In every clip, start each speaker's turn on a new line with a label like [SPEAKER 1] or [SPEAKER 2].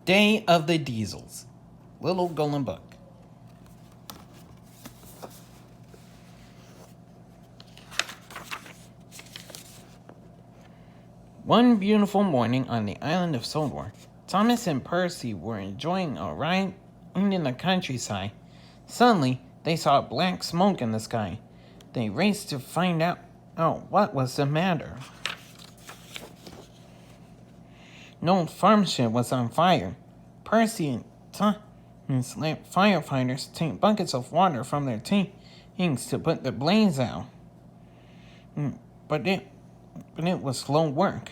[SPEAKER 1] Day of the Diesels. Little Golden Book. One beautiful morning on the island of Sodor, Thomas and Percy were enjoying a ride in the countryside. Suddenly, they saw black smoke in the sky. They raced to find out what was the matter. An old farm shed was on fire. Percy and Thomas let firefighters take buckets of water from their tanks to put the blaze out. But it was slow work.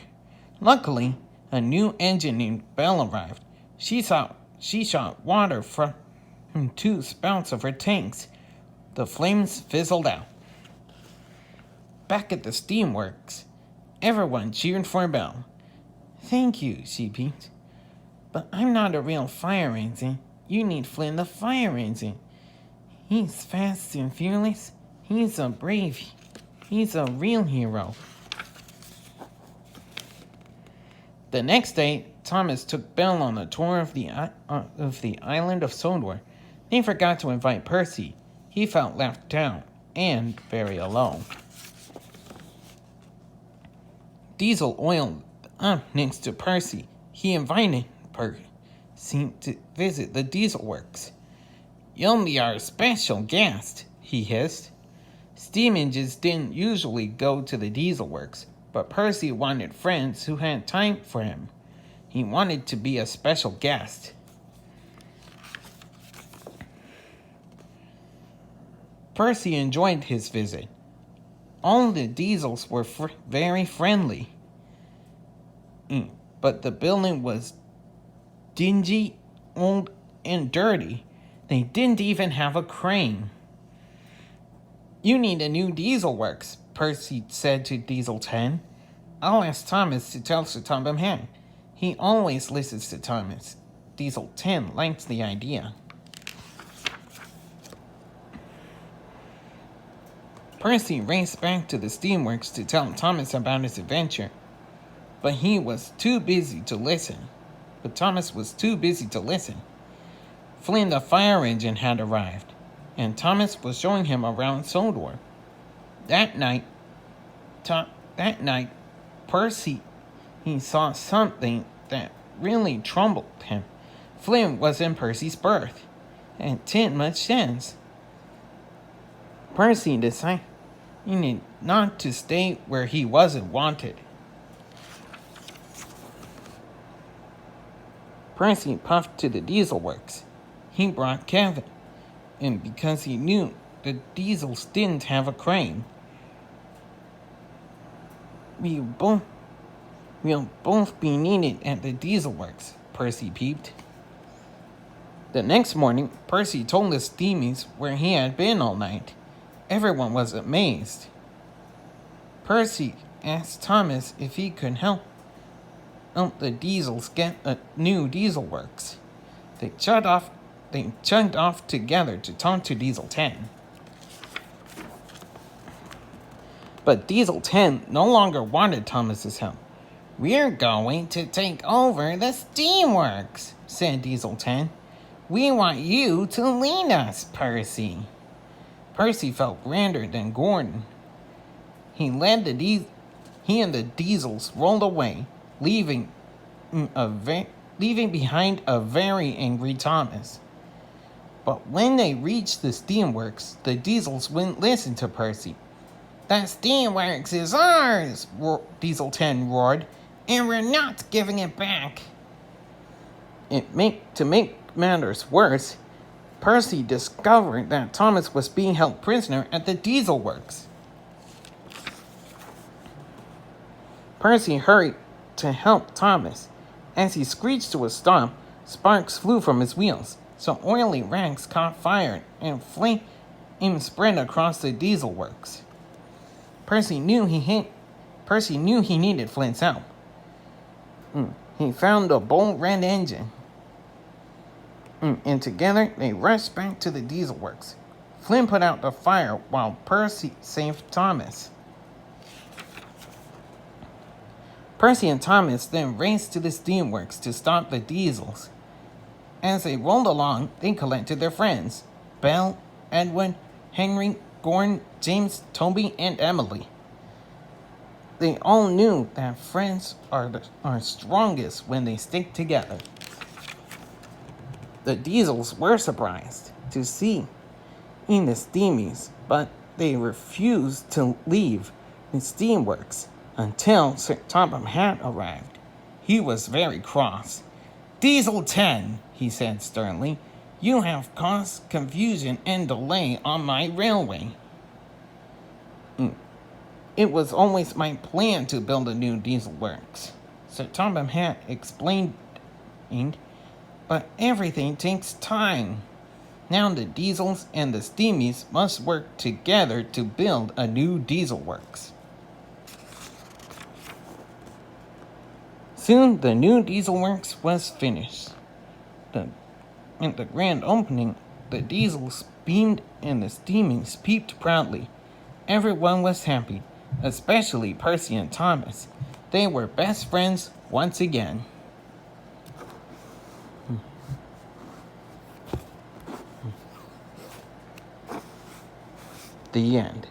[SPEAKER 1] Luckily, a new engine named Belle arrived. She shot water from 2 spouts of her tanks. The flames fizzled out. Back at the steamworks, everyone cheered for Belle. "Thank you," she peeped. "But I'm not a real fire engine. You need Flynn the fire engine. He's fast and fearless. He's a real hero." The next day, Thomas took Belle on a tour of the island of Sodor. They forgot to invite Percy. He felt left out and very alone. Diesel oiled up next to Percy. He invited Percy to visit the Diesel Works. "You'll be our special guest," he hissed. Steam engines didn't usually go to the Diesel Works, but Percy wanted friends who had time for him. He wanted to be a special guest. Percy enjoyed his visit. All the Diesels were very friendly. But the building was dingy, old, and dirty. They didn't even have a crane. "You need a new Diesel Works," Percy said to Diesel 10. "I'll ask Thomas to tell Sir Topham Hatt. He always listens to Thomas." Diesel 10 likes the idea. Percy raced back to the steamworks to tell Thomas about his adventure. But Thomas was too busy to listen. Flynn the fire engine had arrived, and Thomas was showing him around Sodor. That night, Percy saw something that really troubled him. Flynn was in Percy's berth, and it didn't much sense. Percy decided not to stay where he wasn't wanted. Percy puffed to the Diesel Works. He brought Kevin, and because he knew the Diesels didn't have a crane. We'll both be needed at the Diesel Works," Percy peeped. The next morning, Percy told the steamies where he had been all night. Everyone was amazed. Percy asked Thomas if he could help the Diesels get a new Diesel Works. They chugged off together to talk to Diesel 10. But Diesel 10 no longer wanted Thomas's help. "We're going to take over the steamworks," said Diesel 10. "We want you to lead us, Percy." Percy felt grander than Gordon. He and the Diesels rolled away, leaving behind a very angry Thomas. But when they reached the steamworks, the Diesels wouldn't listen to Percy. "The steamworks is ours," Diesel 10 roared, "and we're not giving it back." To make matters worse, Percy discovered that Thomas was being held prisoner at the Diesel Works. Percy hurried to help Thomas. As he screeched to a stop, sparks flew from his wheels. Some oily rags caught fire and flames spread across the Diesel Works. Percy knew he needed Flynn's help. He found a bold red engine, and together they rushed back to the Diesel Works. Flynn put out the fire while Percy saved Thomas. Percy and Thomas then raced to the steamworks to stop the Diesels. As they rolled along, they collected their friends: Belle, Edwin, Henry, Gordon, James, Toby, and Emily. They all knew that friends are strongest when they stick together. The Diesels were surprised to see in the Steamies, but they refused to leave the Steamworks until Sir Topham Hatt arrived. He was very cross. "Diesel 10," he said sternly, "you have caused confusion and delay on my railway." "It was always my plan to build a new diesel works," Sir Topham Hatt explained, "but everything takes time. Now the Diesels and the Steamies must work together to build a new diesel works." Soon the new diesel works was finished. At the grand opening, the Diesels beamed and the Steamies peeped proudly. Everyone was happy, especially Percy and Thomas. They were best friends once again. The end.